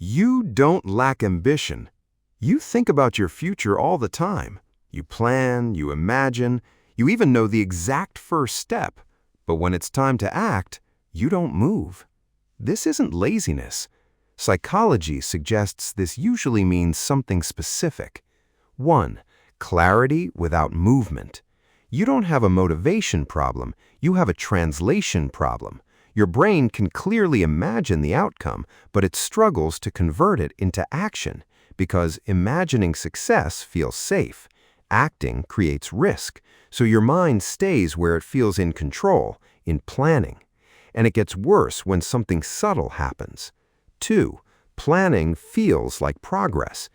You don't lack ambition. You think about your future all the time. You plan, you imagine, you even know the exact first step. But when it's time to act, you don't move. This isn't laziness. Psychology suggests this usually means something specific. 1. Clarity without movement. You don't have a motivation problem, you have a translation problem. Your brain can clearly imagine the outcome, but it struggles to convert it into action because imagining success feels safe. Acting creates risk, so your mind stays where it feels in control, in planning. And it gets worse when something subtle happens. 2. Planning feels like progress.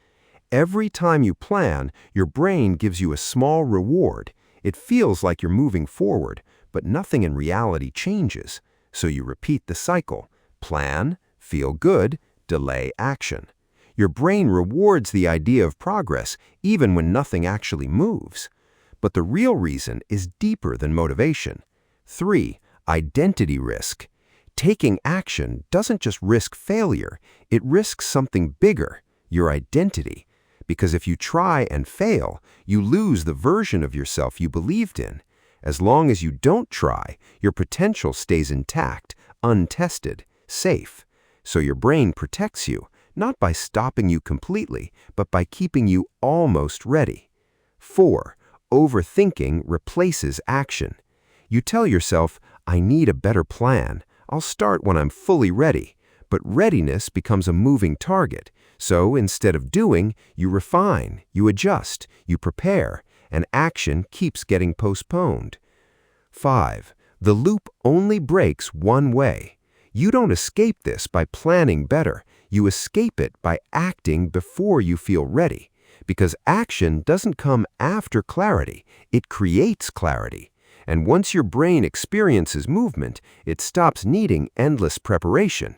Every time you plan, your brain gives you a small reward. It feels like you're moving forward, but nothing in reality changes. So you repeat the cycle. Plan, feel good, delay action. Your brain rewards the idea of progress even when nothing actually moves. But the real reason is deeper than motivation. 3. Identity risk. Taking action doesn't just risk failure, it risks something bigger, your identity. Because if you try and fail, you lose the version of yourself you believed in. As long as you don't try, your potential stays intact, untested, safe. So your brain protects you, not by stopping you completely, but by keeping you almost ready. 4. Overthinking replaces action. You tell yourself, I need a better plan. I'll start when I'm fully ready. But readiness becomes a moving target. So instead of doing, you refine, you adjust, you prepare, and action keeps getting postponed. 5. The loop only breaks one way. You don't escape this by planning better. You escape it by acting before you feel ready. Because action doesn't come after clarity, it creates clarity. And once your brain experiences movement, it stops needing endless preparation.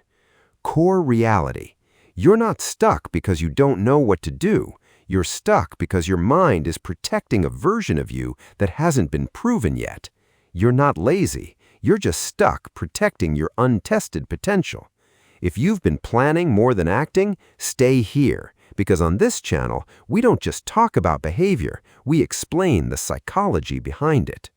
Core reality. You're not stuck because you don't know what to do. You're stuck because your mind is protecting a version of you that hasn't been proven yet. You're not lazy. You're just stuck protecting your untested potential. If you've been planning more than acting, stay here, because on this channel, we don't just talk about behavior, we explain the psychology behind it.